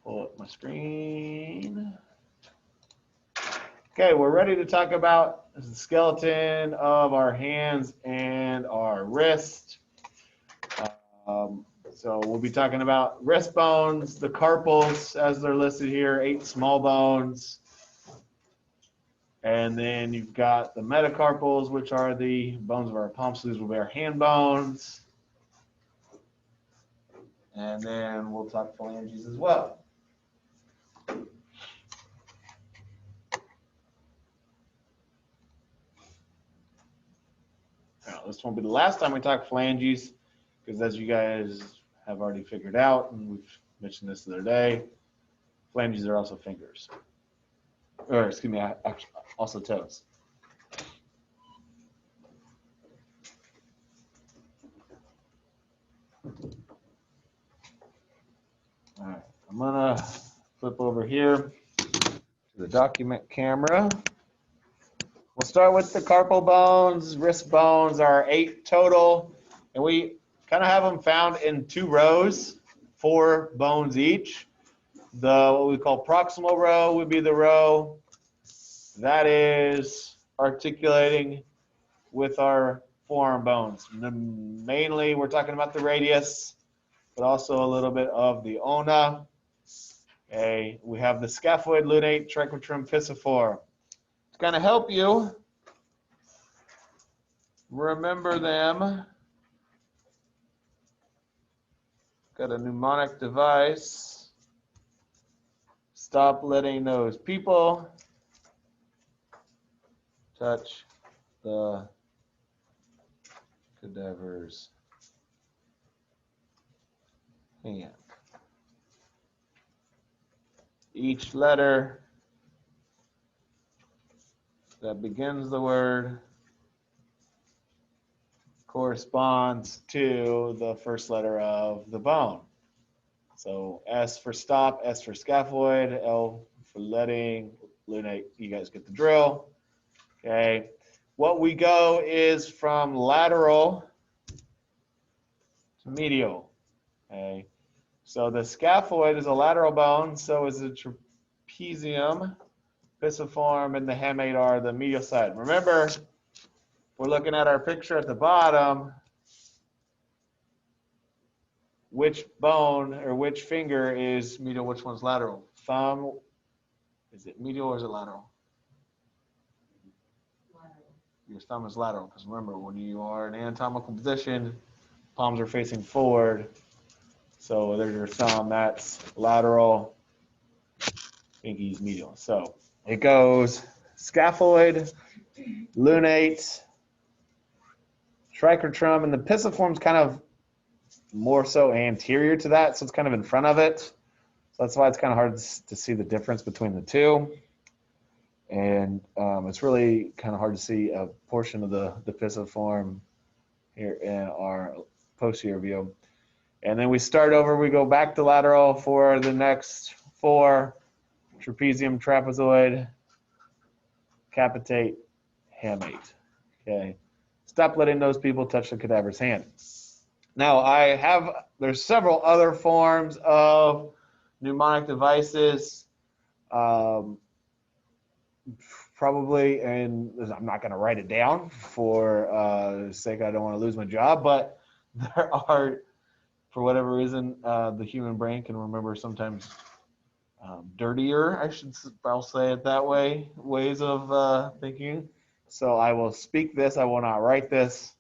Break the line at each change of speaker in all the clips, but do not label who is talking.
Pull up my screen. Okay, we're ready to talk about the skeleton of our hands and our wrist. So we'll be talking about wrist bones, the carpals as they're listed here, 8 small bones. And then you've got the metacarpals, which are the bones of our palms. So these will be our hand bones. And then we'll talk phalanges as well. Now, this won't be the last time we talk phalanges, because as you guys have already figured out, and we've mentioned this the other day, phalanges are also fingers. Or, excuse me, also toes. All right, I'm going to flip over here to the document camera. We'll start with the carpal bones. Wrist bones are 8 total, and we kind of have them found in 2 rows, 4 bones each. What we call proximal row would be the row that is articulating with our forearm bones. Mainly, we're talking about the radius, but also a little bit of the ulna. Okay, we have the scaphoid, lunate, triquetrum, pisiform. To kind of help you remember them, got a mnemonic device. Stop letting those people touch the cadaver's hand. Each letter that begins the word corresponds to the first letter of the bone. So S for stop, S for scaphoid, L for letting, lunate, you guys get the drill. Okay, what we go is from lateral to medial. Okay, so the scaphoid is a lateral bone, so is the trapezium, pisiform, and the hamate are the medial side. Remember, we're looking at our picture at the bottom, which bone or which finger is medial, which one's lateral? Thumb, is it medial or is it lateral? Your thumb is lateral, because remember, when you are in anatomical position, palms are facing forward. So there's your thumb, that's lateral, pinky's medial. So it goes scaphoid, lunate, triquetrum, and the pisiform's kind of more so anterior to that, so it's kind of in front of it. So that's why it's kind of hard to see the difference between the two. And it's really kind of hard to see a portion of the pisiform here in our posterior view. And then we start over, we go back to lateral for the next 4, trapezium, trapezoid, capitate, hamate. Okay, stop letting those people touch the cadaver's hand. Now there's several other forms of mnemonic devices. Probably, and I'm not going to write it down for sake I don't want to lose my job, but there are, for whatever reason, the human brain can remember sometimes dirtier, I'll say it that way, ways of thinking. So I will speak this, I will not write this.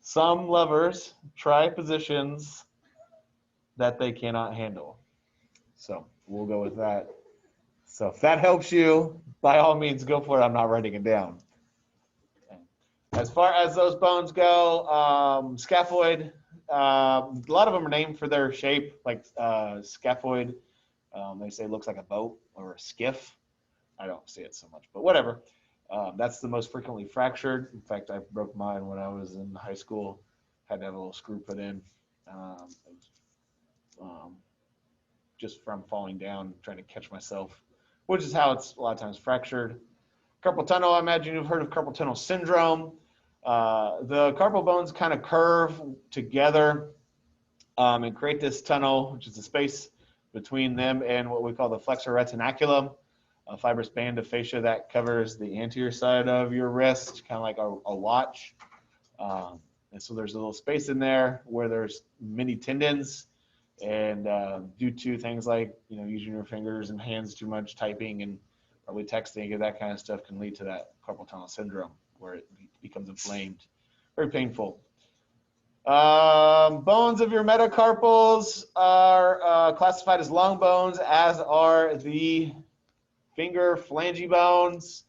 Some lovers try positions that they cannot handle. So we'll go with that. So if that helps you, by all means, go for it. I'm not writing it down. Okay. As far as those bones go, scaphoid, a lot of them are named for their shape, like scaphoid. They say it looks like a boat or a skiff. I don't see it so much, but whatever. That's the most frequently fractured. In fact, I broke mine when I was in high school. Had to have a little screw put in. Just from falling down, trying to catch myself, which is how it's a lot of times fractured. Carpal tunnel, I imagine you've heard of carpal tunnel syndrome. The carpal bones kind of curve together and create this tunnel, which is a space between them and what we call the flexor retinaculum, a fibrous band of fascia that covers the anterior side of your wrist, kind of like a watch. And so there's a little space in there where there's many tendons, and due to things like, you know, using your fingers and hands too much, typing and probably texting and that kind of stuff can lead to that carpal tunnel syndrome where it becomes inflamed. Very painful. Bones of your metacarpals are classified as long bones, as are the finger phalange bones.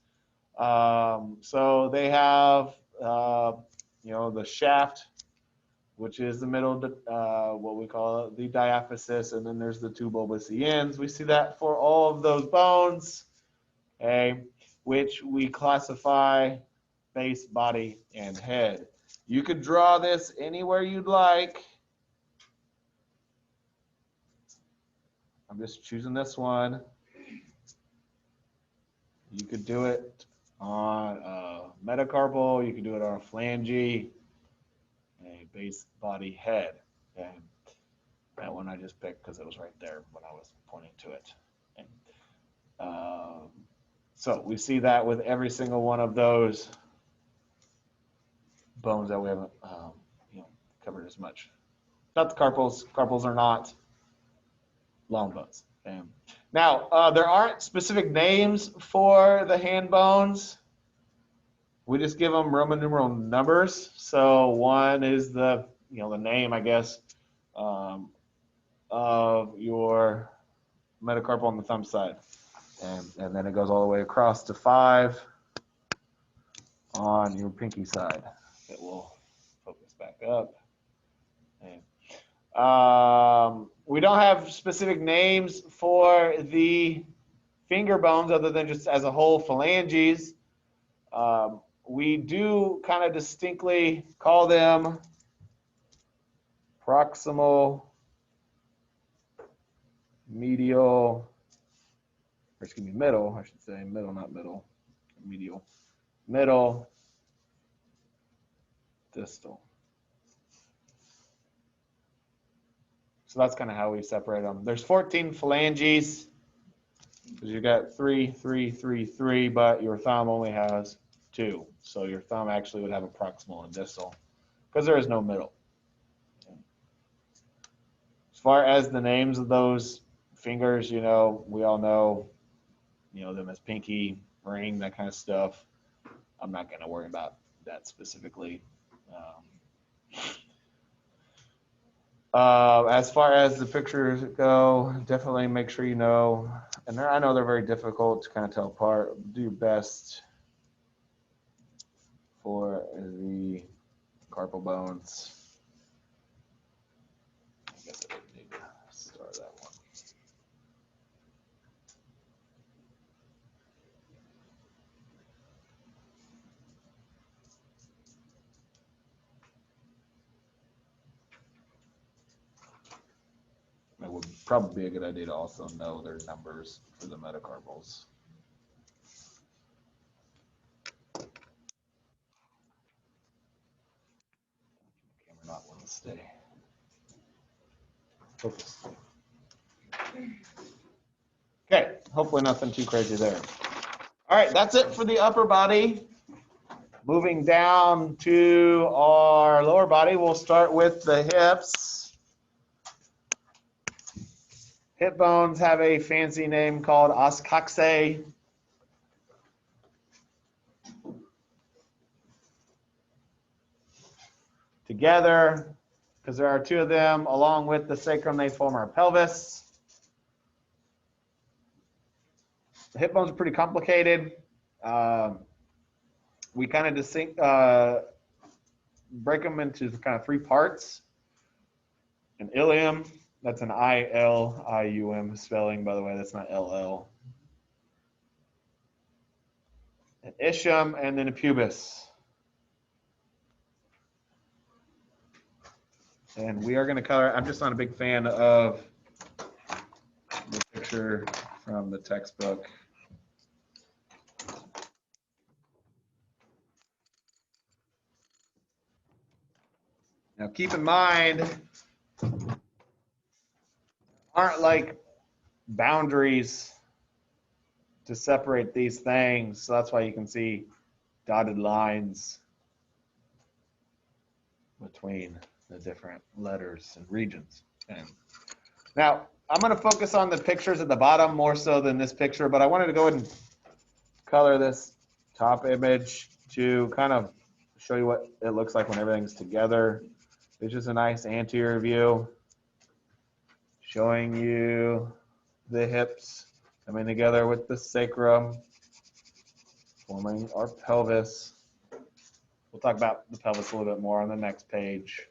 So they have, you know, the shaft, which is the middle, what we call the diaphysis, and then there's the two bulbous ends. We see that for all of those bones, okay, which we classify face, body, and head. You could draw this anywhere you'd like. I'm just choosing this one. You could do it on a metacarpal, you could do it on a phalange, a base, body, head. Okay. That one I just picked because it was right there when I was pointing to it. Okay. So we see that with every single one of those bones that we haven't you know, covered as much. Not the carpals. Carpals are not long bones. Okay. Now, there aren't specific names for the hand bones. We just give them Roman numeral numbers. So one is the, you know, the name, I guess, of your metacarpal on the thumb side. And then it goes all the way across to 5 on your pinky side. It will focus back up. Okay. We don't have specific names for the finger bones other than just as a whole phalanges. We do kind of distinctly call them proximal, medial, or excuse me, middle, I should say, middle, not middle, medial, middle, distal. So that's kind of how we separate them. There's 14 phalanges, because you got 3, 3, 3, 3, but your thumb only has 2. So your thumb actually would have a proximal and distal, because there is no middle. As far as the names of those fingers, you know, we all know, you know, them as pinky, ring, that kind of stuff. I'm not going to worry about that specifically. As far as the pictures go, definitely make sure you know, and I know they're very difficult to kind of tell apart. Do your best for the carpal bones. I guess I didn't need to start that one. It would probably be a good idea to also know their numbers for the metacarpals. Camera not want to stay. Focus. Okay, hopefully nothing too crazy there. All right, that's it for the upper body. Moving down to our lower body, we'll start with the hips. Hip bones have a fancy name called os coxae. Together, because there are 2 of them, along with the sacrum, they form our pelvis. The hip bones are pretty complicated. We kind of break them into kind of 3 parts. An ilium, that's an I-L-I-U-M spelling, by the way, that's not L-L. An ischium, and then a pubis. And we are going to color, I'm just not a big fan of the picture from the textbook. Now keep in mind, aren't like boundaries to separate these things. So that's why you can see dotted lines between the different letters and regions. Okay. Now, I'm going to focus on the pictures at the bottom more so than this picture, but I wanted to go ahead and color this top image to kind of show you what it looks like when everything's together. It's just a nice anterior view showing you the hips coming together with the sacrum, forming our pelvis. We'll talk about the pelvis a little bit more on the next page.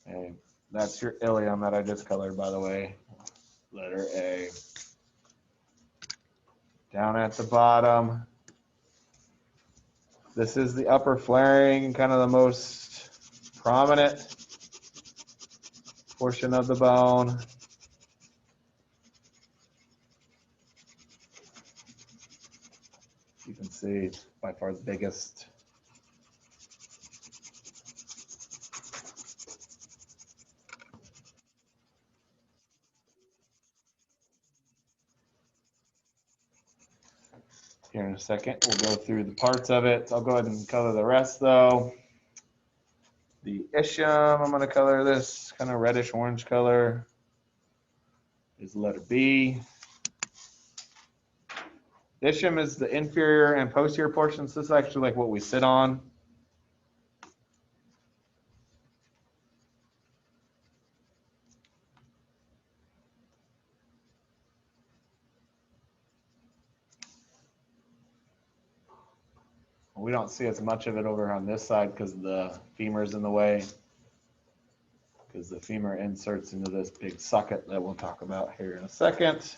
Okay. That's your ilium that I just colored, by the way. Letter A. Down at the bottom, this is the upper flaring, kind of the most prominent portion of the bone. You can see it's by far the biggest. Here in a second, we'll go through the parts of it. I'll go ahead and color the rest though. The ischium, I'm going to color this kind of reddish orange color, is letter B. The ischium is the inferior and posterior portions. This is actually like what we sit on. We don't see as much of it over on this side because the femur's in the way, because the femur inserts into this big socket that we'll talk about here in a second.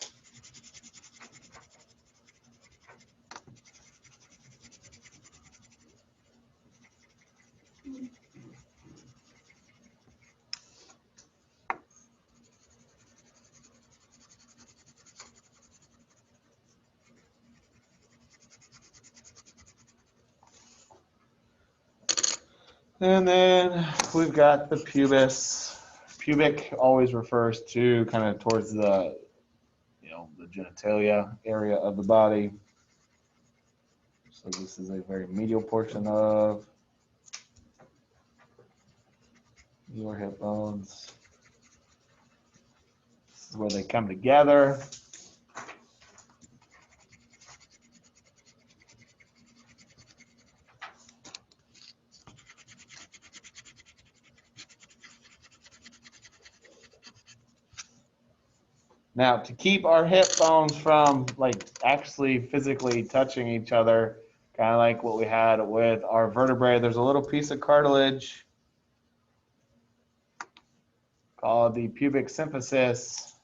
And then we've got the pubis. Pubic always refers to kind of towards the, the genitalia area of the body. So this is a very medial portion of your hip bones. This is where they come together. Now, to keep our hip bones from actually physically touching each other, kind of like what we had with our vertebrae, there's a little piece of cartilage called the pubic symphysis.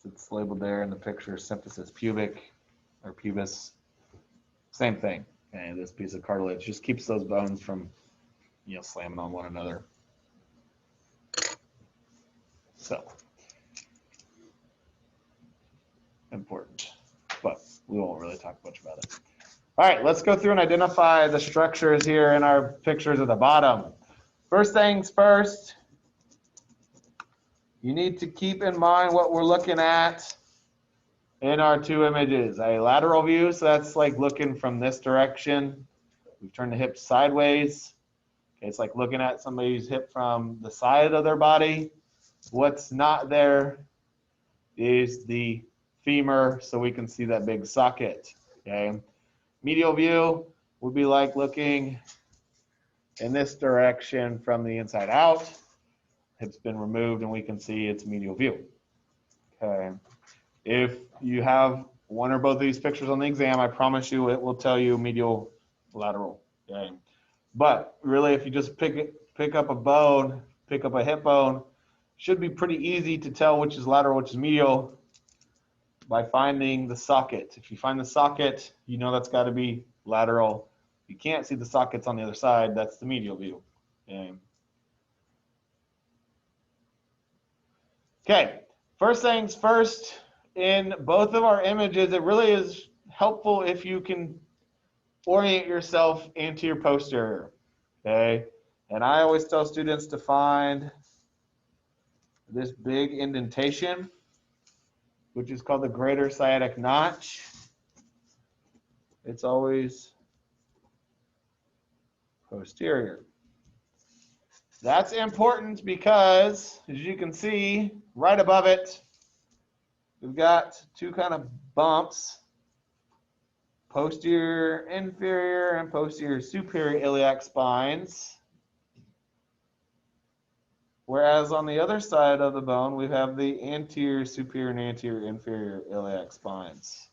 It's labeled there in the picture, symphysis pubic or pubis. Same thing. Okay, this piece of cartilage just keeps those bones from, slamming on one another. So, important, but we won't really talk much about it. All right, let's go through and identify the structures here in our pictures at the bottom. First things first, you need to keep in mind what we're looking at in our two images. A lateral view, so that's like looking from this direction. We've turned the hip sideways. Okay, it's like looking at somebody's hip from the side of their body. What's not there is the femur, so we can see that big socket. Okay, medial view would be like looking in this direction from the inside out. Hip's been removed and we can see its medial view. Okay, if you have one or both of these pictures on the exam, I promise you it will tell you medial, lateral. Okay, but really if you just pick up a bone, pick up a hip bone, should be pretty easy to tell which is lateral, which is medial by finding the socket. If you find the socket, you know that's got to be lateral. If you can't see the sockets on the other side, that's the medial view. Okay, first things first, in both of our images, it really is helpful if you can orient yourself anterior posterior. Okay, and I always tell students to find this big indentation which is called the greater sciatic notch. It's always posterior. That's important because, as you can see, right above it, we've got two kind of bumps, posterior inferior and posterior superior iliac spines. Whereas on the other side of the bone, we have the anterior superior and anterior inferior iliac spines.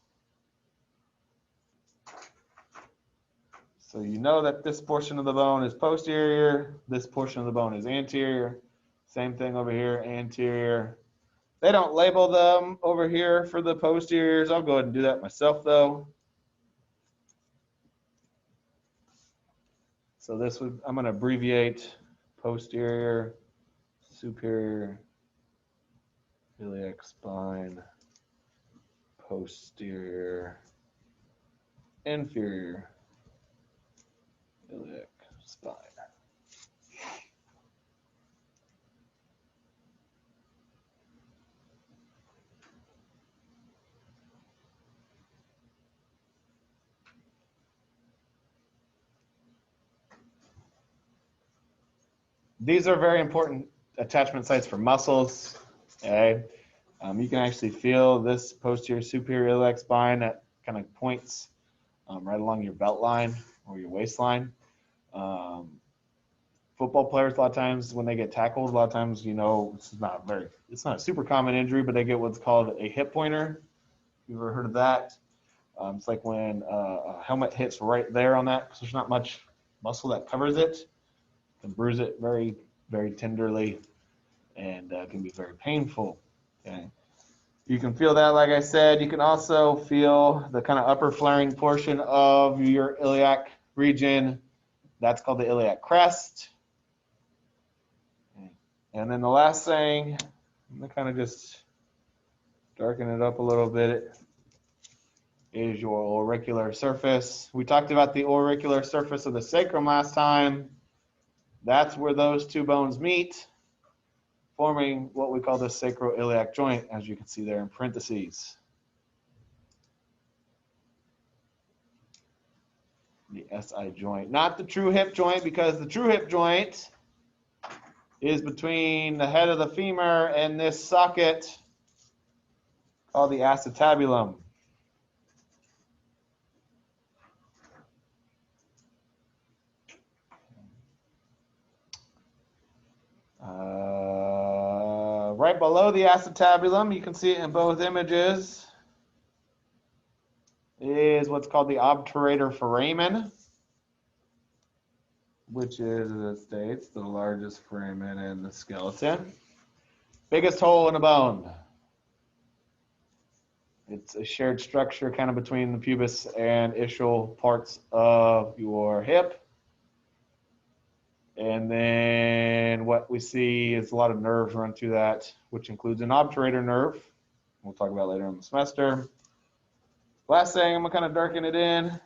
So you know that this portion of the bone is posterior, this portion of the bone is anterior. Same thing over here, anterior. They don't label them over here for the posteriors. I'll go ahead and do that myself though. So this would, I'm going to abbreviate posterior, superior, iliac spine, posterior, inferior, iliac spine. These are very important attachment sites for muscles. Okay, you can actually feel this posterior superior iliac spine that kind of points right along your belt line or your waistline. Football players, a lot of times when they get tackled, a lot of times, you know, it's not a super common injury, but they get what's called a hip pointer. You've ever heard of that? It's like when a helmet hits right there on that, because there's not much muscle that covers it. Can bruise it very, very tenderly, and can be very painful. Okay, you can feel that, like I said. You can also feel the kind of upper flaring portion of your iliac region. That's called the iliac crest. Okay. And then the last thing, I'm gonna kind of just darken it up a little bit, is your auricular surface. We talked about the auricular surface of the sacrum last time. That's where those two bones meet, forming what we call the sacroiliac joint, as you can see there in parentheses. The SI joint, not the true hip joint, because the true hip joint is between the head of the femur and this socket called the acetabulum. Right below the acetabulum, you can see it in both images, is what's called the obturator foramen, which is, as it states, the largest foramen in the skeleton. Biggest hole in a bone. It's a shared structure kind of between the pubis and ischial parts of your hip. And then what we see is a lot of nerves run through that, which includes an obturator nerve. We'll talk about later in the semester. Last thing, I'm gonna kind of darken it in.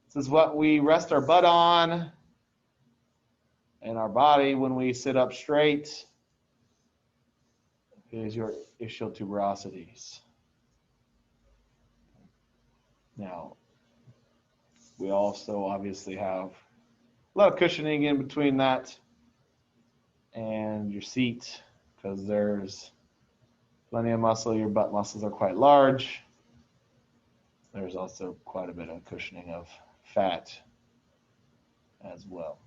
This is what we rest our butt on and our body when we sit up straight, is your ischial tuberosities. Now, we also obviously have a lot of cushioning in between that and your seat, because there's plenty of muscle. Your butt muscles are quite large. There's also quite a bit of cushioning of fat as well.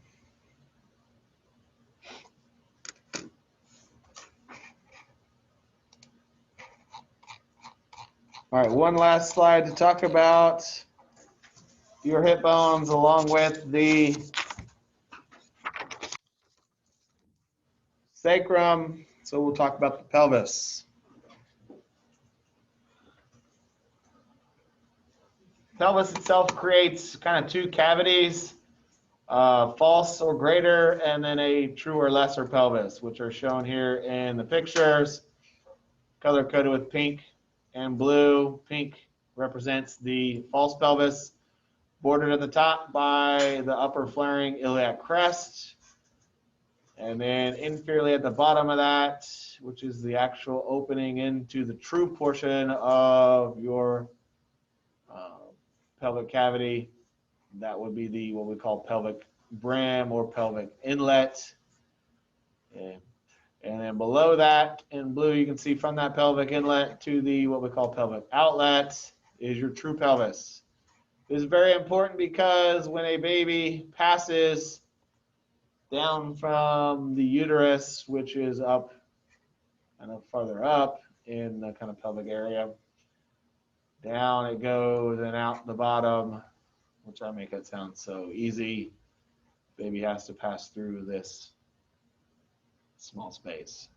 All right, one last slide to talk about your hip bones along with the sacrum. So we'll talk about the pelvis. Pelvis itself creates kind of two cavities, false or greater, and then a true or lesser pelvis, which are shown here in the pictures, color coded with pink and blue. Pink represents the false pelvis, bordered at the top by the upper flaring iliac crest. And then inferiorly at the bottom of that, which is the actual opening into the true portion of your pelvic cavity, that would be the what we call pelvic brim or pelvic inlet. And then below that in blue, you can see from that pelvic inlet to the what we call pelvic outlet is your true pelvis. This is very important because when a baby passes down from the uterus, which is up kind of farther up in the kind of pelvic area, down it goes and out the bottom, which I make it sound so easy. Baby has to pass through this small space,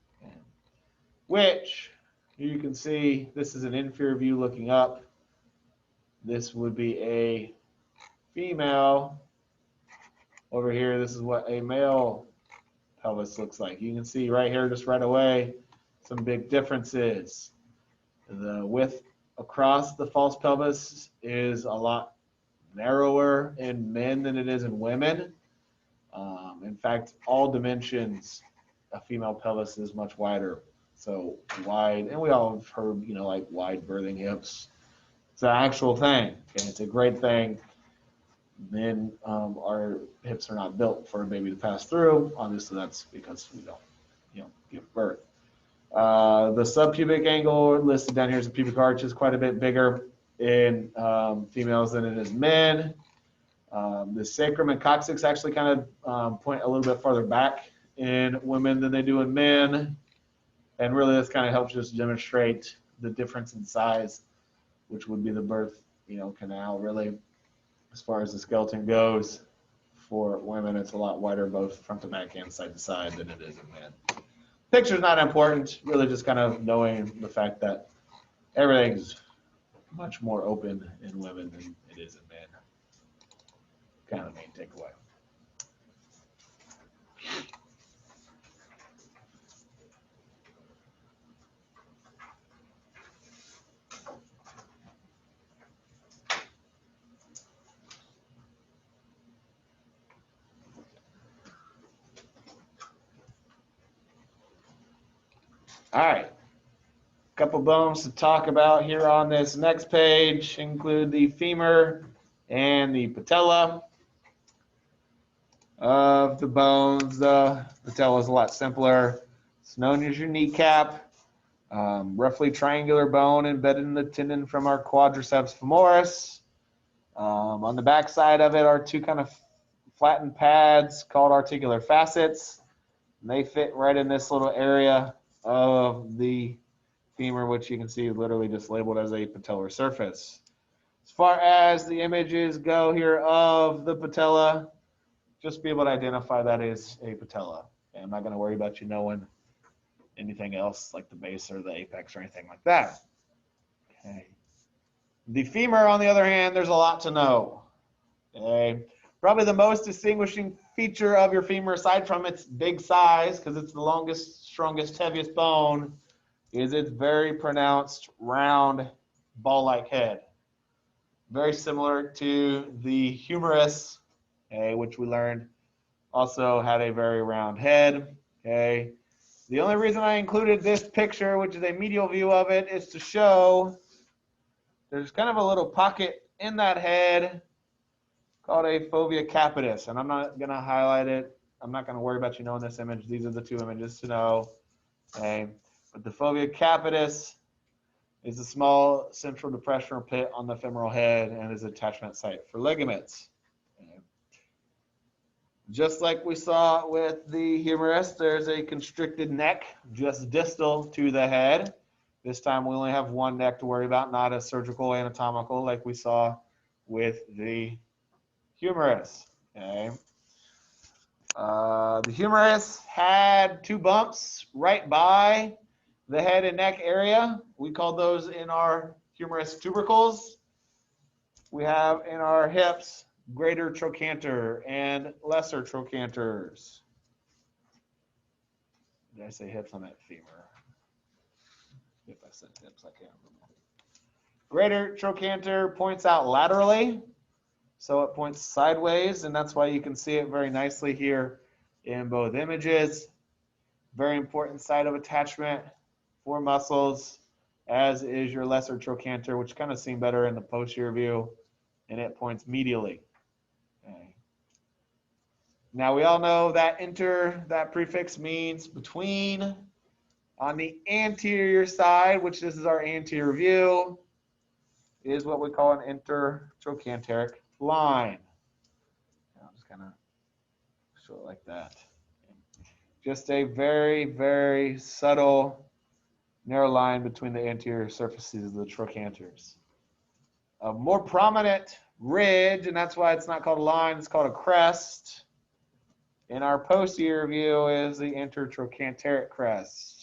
which you can see this is an inferior view looking up. This would be a female. Over here, this is what a male pelvis looks like. You can see right here, just right away, some big differences. The width across the false pelvis is a lot narrower in men than it is in women. In fact, all dimensions, a female pelvis is much wider. So wide, and we all have heard, like wide birthing hips. It's an actual thing, and it's a great thing. Men, our hips are not built for a baby to pass through. Obviously, that's because we don't, give birth. The subpubic angle listed down here as a pubic arch is quite a bit bigger in females than it is men. The sacrum and coccyx actually kind of point a little bit farther back in women than they do in men. And really this kind of helps just demonstrate the difference in size, which would be the birth, canal really. As far as the skeleton goes, for women, it's a lot wider both front to back and side to side than it is in men. Picture's not important, really just kind of knowing the fact that everything's much more open in women than it is in men. Kind of the main takeaway. All right, a couple bones to talk about here on this next page include the femur and the patella. Of the bones, the patella is a lot simpler. It's known as your kneecap, roughly triangular bone embedded in the tendon from our quadriceps femoris. On the back side of it are two kind of flattened pads called articular facets. And they fit right in this little area of the femur, which you can see literally just labeled as a patellar surface. As far as the images go here of the patella, just be able to identify that is a patella. Okay, I'm not going to worry about you knowing anything else like the base or the apex or anything like that. Okay. The femur, on the other hand, there's a lot to know. Okay. Probably the most distinguishing feature of your femur, aside from its big size, because it's the longest, strongest, heaviest bone, is its very pronounced round ball-like head. Very similar to the humerus, okay, which we learned also had a very round head. Okay. The only reason I included this picture, which is a medial view of it, is to show there's kind of a little pocket in that head called a fovea capitis, and I'm not going to highlight it. I'm not going to worry about you knowing this image. These are the two images to know. Okay. But the fovea capitis is a small central depression or pit on the femoral head and is an attachment site for ligaments. Okay. Just like we saw with the humerus, there's a constricted neck just distal to the head. This time we only have one neck to worry about, not a surgical anatomical like we saw with the humerus. Okay. The humerus had two bumps right by the head and neck area. We call those in our humerus tubercles. We have in our hips greater trochanter and lesser trochanters. Did I say hips? I meant femur. If I said hips, I can't remember. Greater trochanter points out laterally, so it points sideways, and that's why you can see it very nicely here in both images. Very important site of attachment for muscles, as is your lesser trochanter, which kind of seen better in the posterior view, and it points medially. Okay. Now we all know that that prefix means between. On the anterior side, which this is our anterior view, is what we call an intertrochanteric line. I'll just kind of show it like that. Just a very, very subtle narrow line between the anterior surfaces of the trochanters. A more prominent ridge, and that's why it's not called a line, it's called a crest. In our posterior view is the intertrochanteric crest.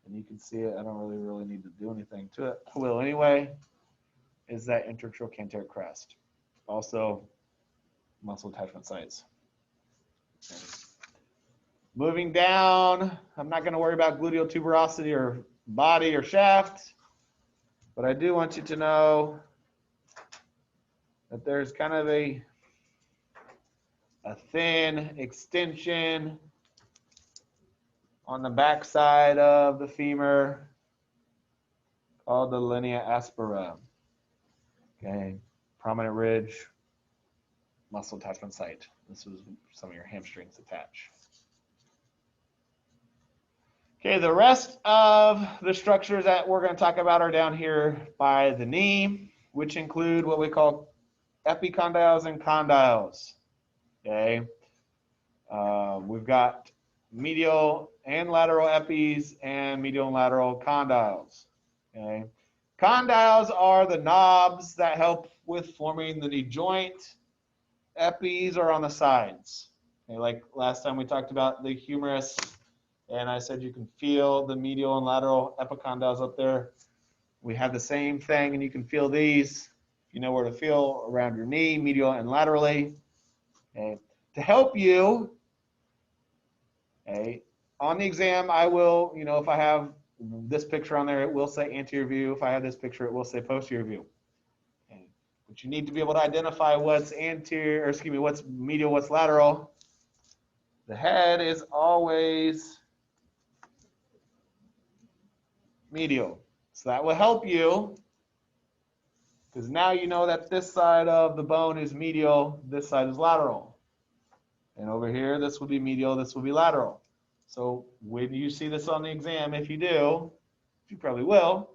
And you can see it, I don't really need to do anything to it. I will anyway, is that intertrochanteric crest. Also, muscle attachment sites. Okay. Moving down, I'm not going to worry about gluteal tuberosity or body or shaft, but I do want you to know that there's kind of a thin extension on the back side of the femur called the linea aspera. Okay, prominent ridge, muscle attachment site. This is some of your hamstrings attach. Okay, the rest of the structures that we're going to talk about are down here by the knee, which include what we call epicondyles and condyles. Okay, we've got medial and lateral epis and medial and lateral condyles. Okay, condyles are the knobs that help with forming the knee joint. Epis are on the sides. Okay, like last time we talked about the humerus, and I said you can feel the medial and lateral epicondyles up there. We have the same thing, and you can feel these. You know where to feel around your knee, medial and laterally. Okay. To help you, okay, on the exam, I will, if I have this picture on there, it will say anterior view. If I have this picture, it will say posterior view. Okay. But you need to be able to identify what's anterior, or excuse me, what's medial, what's lateral. The head is always medial. So that will help you, because now you know that this side of the bone is medial, this side is lateral. And over here, this will be medial, this will be lateral. So when you see this on the exam, if you do, you probably will,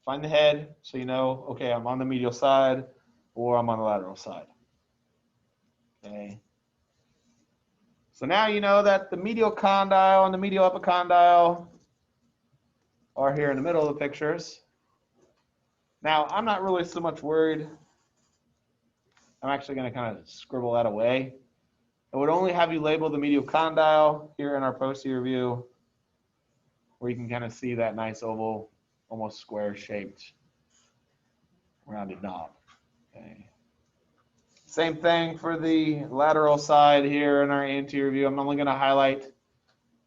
find the head so you know, okay, I'm on the medial side or I'm on the lateral side. Okay. So now you know that the medial condyle and the medial epicondyle are here in the middle of the pictures. Now, I'm not really so much worried. I'm actually going to kind of scribble that away. I would only have you label the medial condyle here in our posterior view, where you can kind of see that nice oval, almost square-shaped, rounded knob. Okay. Same thing for the lateral side here in our anterior view. I'm only going to highlight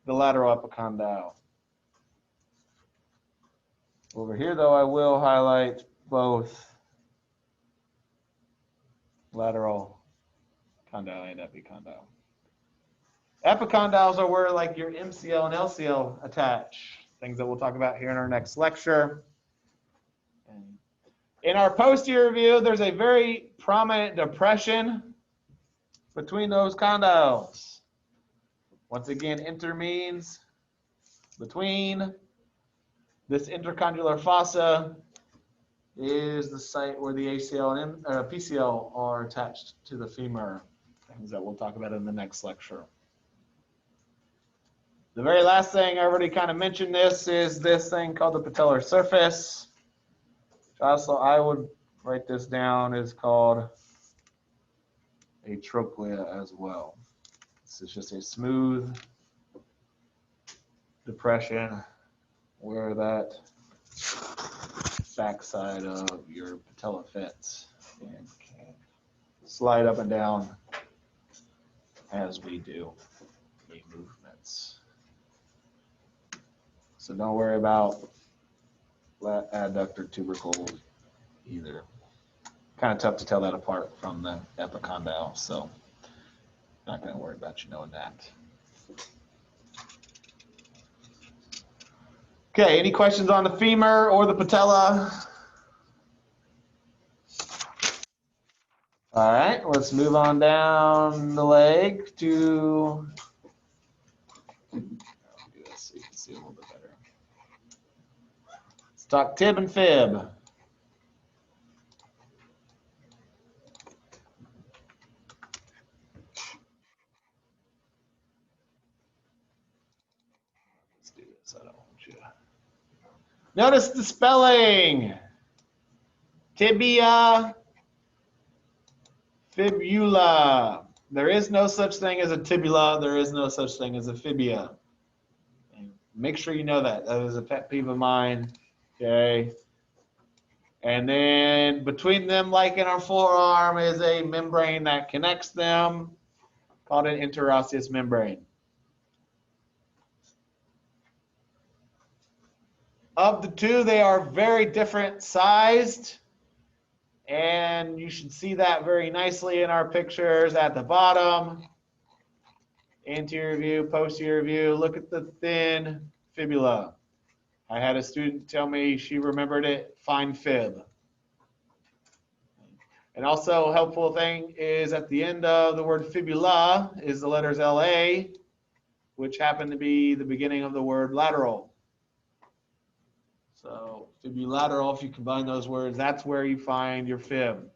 the lateral epicondyle. Over here, though, I will highlight both lateral condyle and epicondyle. Epicondyles are where like your MCL and LCL attach, things that we'll talk about here in our next lecture. In our posterior view, there's a very prominent depression between those condyles. Once again, inter means between. This intercondylar fossa is the site where the ACL and PCL are attached to the femur, things that we'll talk about in the next lecture. The very last thing, I already kind of mentioned this, is this thing called the patellar surface. Also, I would write this down, is called a trochlea as well. This is just a smooth depression where that backside of your patella fits and can slide up and down as we do knee movements. So don't worry about adductor tubercle either. Kind of tough to tell that apart from the epicondyle. So Not going to worry about you knowing that. Okay, any questions on the femur or the patella? All right, let's move on down the leg to, do this so you can see a little bit better. Let's talk tib and fib. Let's do this, I don't want you. Notice the spelling. Tibia, fibula. There is no such thing as a tibula. There is no such thing as a fibia. Make sure you know that. That is a pet peeve of mine. Okay. And then between them, like in our forearm, is a membrane that connects them, called an interosseous membrane. Of the two, they are very different sized. And you should see that very nicely in our pictures at the bottom. Anterior view, posterior view. Look at the thin fibula. I had a student tell me she remembered it, fine fib. And also a helpful thing is at the end of the word fibula is the letters LA, which happen to be the beginning of the word lateral. So fibulateral, if you combine those words, that's where you find your fib.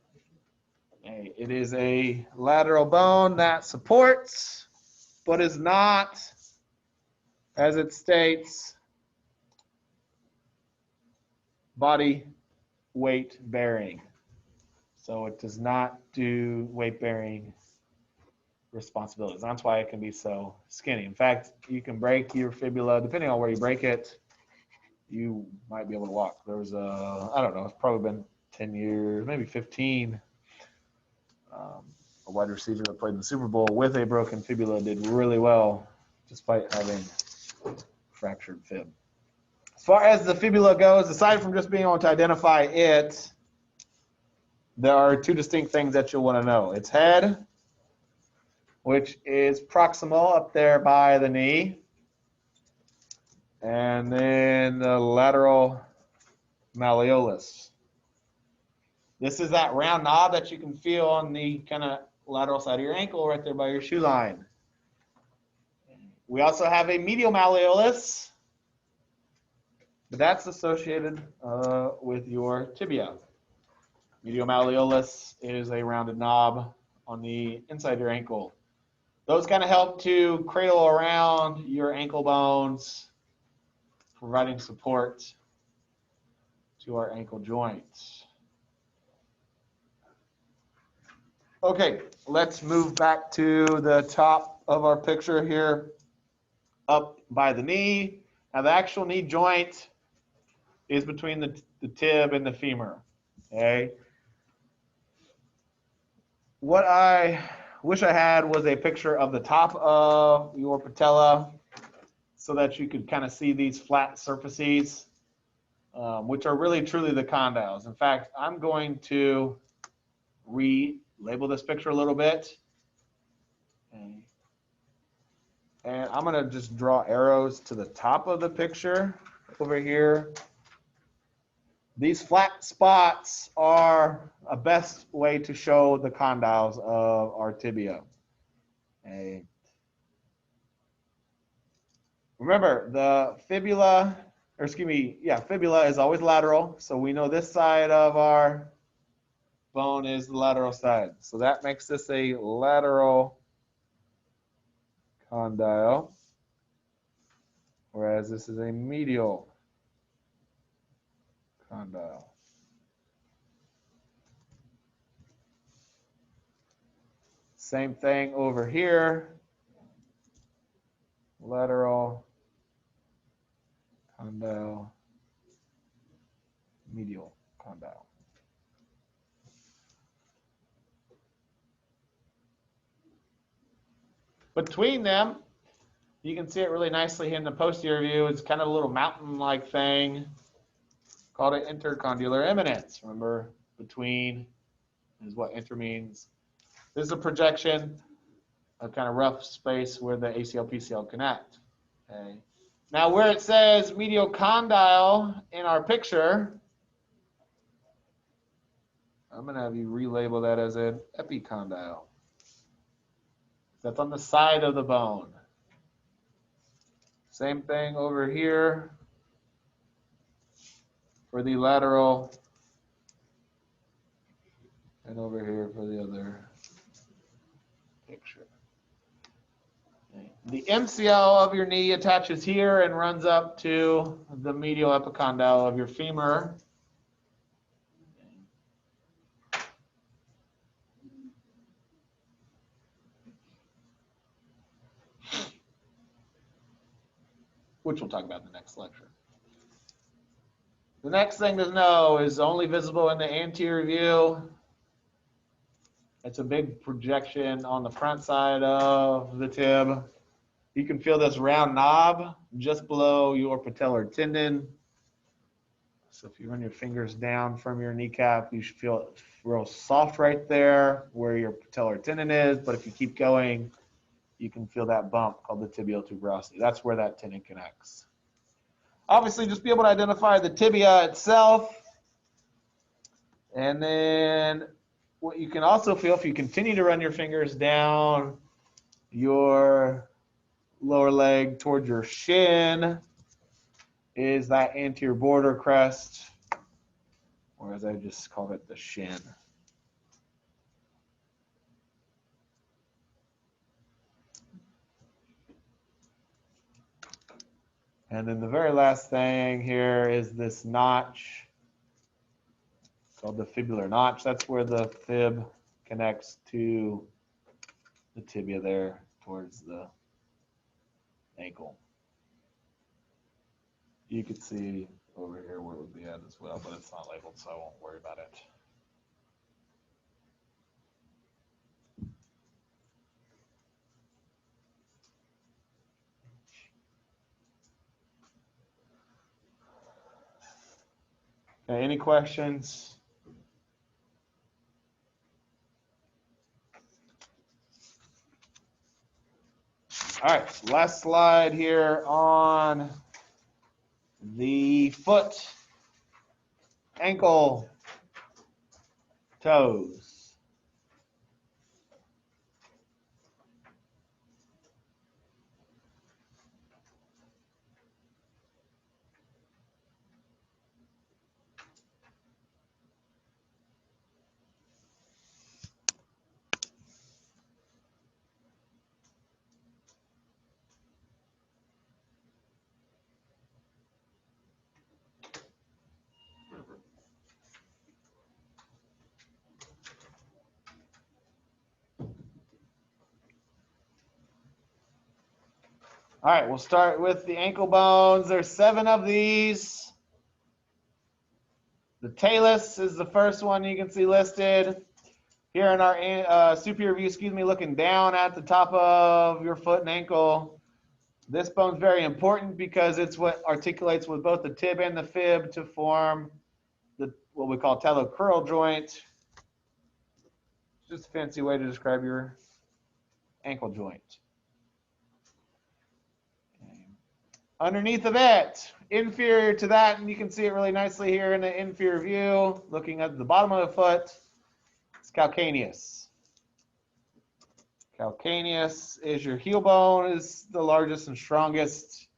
Okay. It is a lateral bone that supports, but is not, as it states, body weight bearing. So it does not do weight bearing responsibilities. That's why it can be so skinny. In fact, you can break your fibula, depending on where you break it, you might be able to walk. There was a, I don't know, it's probably been 10 years, maybe 15. A wide receiver that played in the Super Bowl with a broken fibula did really well despite having fractured fib. As far as the fibula goes, aside from just being able to identify it, there are two distinct things that you'll want to know. Its head, which is proximal up there by the knee, and then the lateral malleolus. This is that round knob that you can feel on the kind of lateral side of your ankle right there by your shoe line. We also have a medial malleolus, but that's associated with your tibia. Medial malleolus is a rounded knob on the inside of your ankle. Those kind of help to cradle around your ankle bones, providing support to our ankle joints. Okay, let's move back to the top of our picture here, up by the knee. Now the actual knee joint is between the tib and the femur, okay? What I wish I had was a picture of the top of your patella so that you could kind of see these flat surfaces, which are really truly the condyles. In fact, I'm going to relabel this picture a little bit. Okay. And I'm going to just draw arrows to the top of the picture over here. These flat spots are a best way to show the condyles of our tibia. Okay. Remember, the fibula, or excuse me, yeah, fibula is always lateral. So we know this side of our bone is the lateral side. So that makes this a lateral condyle, whereas this is a medial condyle. Same thing over here, lateral condyle, medial condyle. Between them, you can see it really nicely in the posterior view. It's kind of a little mountain-like thing called an intercondylar eminence. Remember, between is what inter means. This is a projection. a kind of rough space where the ACL PCL connect. Okay. Now where it says medial condyle in our picture, I'm going to have you relabel that as an epicondyle. That's on the side of the bone. Same thing over here for the lateral, and over here for the other picture. Okay. The MCL of your knee attaches here and runs up to the medial epicondyle of your femur. Which we'll talk about in the next lecture. The next thing to know is only visible in the anterior view. It's a big projection on the front side of the tib. You can feel this round knob just below your patellar tendon. So if you run your fingers down from your kneecap, you should feel it real soft right there where your patellar tendon is. But if you keep going, you can feel that bump called the tibial tuberosity. That's where that tendon connects. Obviously, just be able to identify the tibia itself. And then what you can also feel if you continue to run your fingers down your lower leg towards your shin is that anterior border crest, or as I just call it, the shin. And then the very last thing here is this notch called the fibular notch. That's where the fib connects to the tibia there towards the ankle. You could see over here where it would be at as well, but it's not labeled, so I won't worry about it. Okay, any questions? All right, last slide here on the foot, ankle, toes. All right, we'll start with the ankle bones. There's 7 of these. The talus is the first one you can see listed. Here in our superior view, looking down at the top of your foot and ankle. This bone's very important because it's what articulates with both the tib and the fib to form what we call talocrural joint. Just a fancy way to describe your ankle joint. Underneath of it, inferior to that, and you can see it really nicely here in the inferior view, looking at the bottom of the foot, it's calcaneus. Calcaneus is your heel bone, is the largest and strongest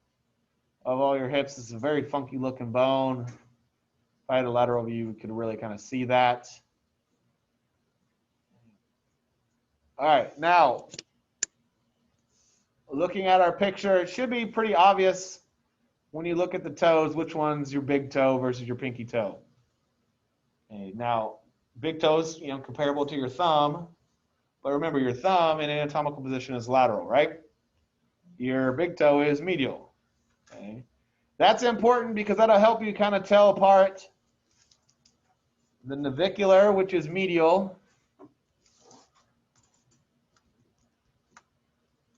of all your hips. It's a very funky looking bone. If I had a lateral view, you could really kind of see that. All right, now, looking at our picture, it should be pretty obvious when you look at the toes, which one's your big toe versus your pinky toe. Okay, now, big toes, comparable to your thumb, but remember your thumb in anatomical position is lateral, right? Your big toe is medial. Okay, that's important because that'll help you kind of tell apart the navicular, which is medial,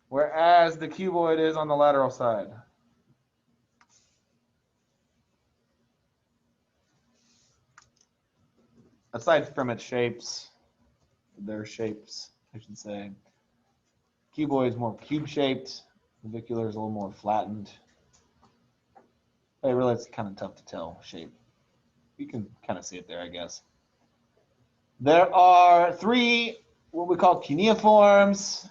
whereas the cuboid is on the lateral side. Aside from its shapes, their shapes, I should say. Cuboid is more cube-shaped. Clavicular is a little more flattened. But really, it's kind of tough to tell shape. You can kind of see it there, I guess. There are 3 what we call cuneiforms: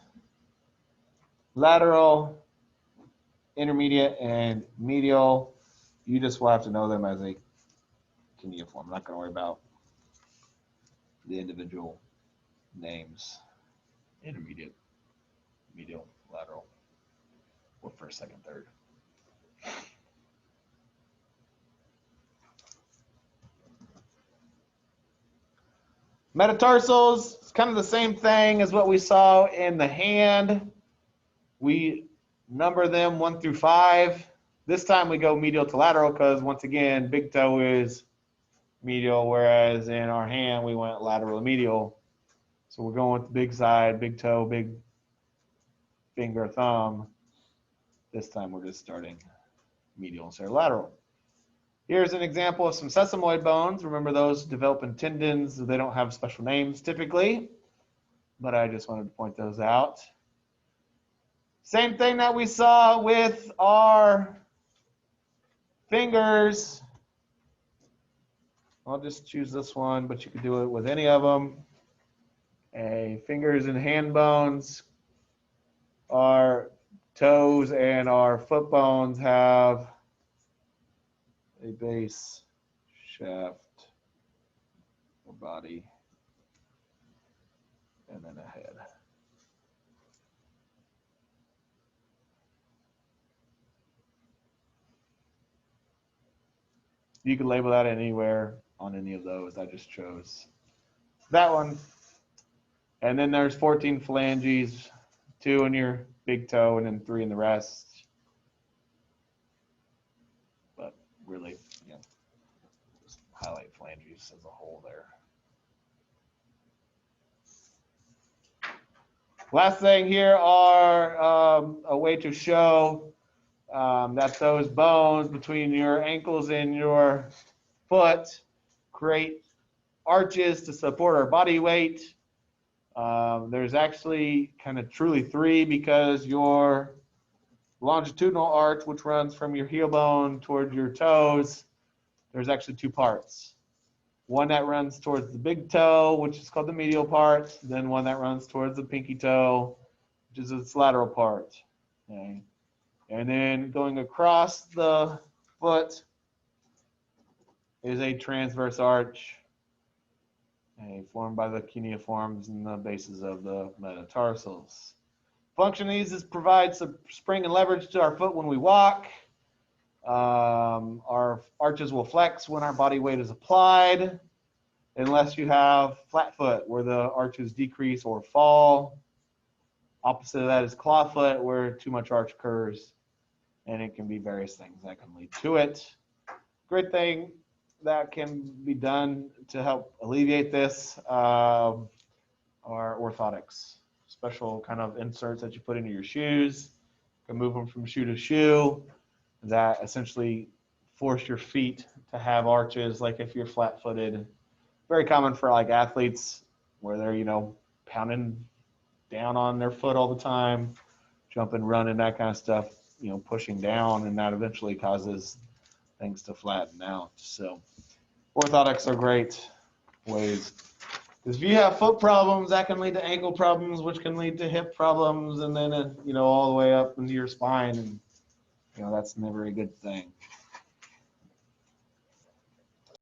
lateral, intermediate, and medial. You just will have to know them as a cuneiform. I'm not going to worry about the individual names. Intermediate, medial, lateral, or first, second, third. Metatarsals, it's kind of the same thing as what we saw in the hand. We number them 1 through 5. This time we go medial to lateral because, once again, big toe is medial, whereas in our hand we went lateral to medial. So we're going with the big side, big toe, big finger, thumb. This time we're just starting medial instead of lateral. Here's an example of some sesamoid bones. Remember, those develop in tendons. They don't have special names typically, but I just wanted to point those out. Same thing that we saw with our fingers. I'll just choose this one, but you can do it with any of them. Fingers and hand bones. Our toes and our foot bones have a base, shaft, or body, and then a head. You can label that anywhere on any of those. I just chose that one. And then there's 14 phalanges, 2 in your big toe and then 3 in the rest. But really, you know, just highlight phalanges as a whole there. Last thing here are a way to show that those bones between your ankles and your foot create arches to support our body weight. There's actually kind of truly 3, because your longitudinal arch, which runs from your heel bone towards your toes, there's actually 2 parts. One that runs towards the big toe, which is called the medial part, then one that runs towards the pinky toe, which is its lateral part. Okay. And then going across the foot is a transverse arch, formed by the cuneiforms and the bases of the metatarsals. Function of these is provide some spring and leverage to our foot when we walk. Our arches will flex when our body weight is applied, unless you have flat foot, where the arches decrease or fall. Opposite of that is claw foot, where too much arch occurs, and it can be various things that can lead to it. Great thing that can be done to help alleviate this are orthotics. Special kind of inserts that you put into your shoes. You can move them from shoe to shoe. That essentially force your feet to have arches, like if you're flat-footed. Very common for like athletes where they're, you know, pounding down on their foot all the time, jumping, running, that kind of stuff, you know, pushing down, and that eventually causes things to flatten out. So orthotics are great ways. Because if you have foot problems, that can lead to ankle problems, which can lead to hip problems, and then, you know, all the way up into your spine. And, you know, that's never a good thing.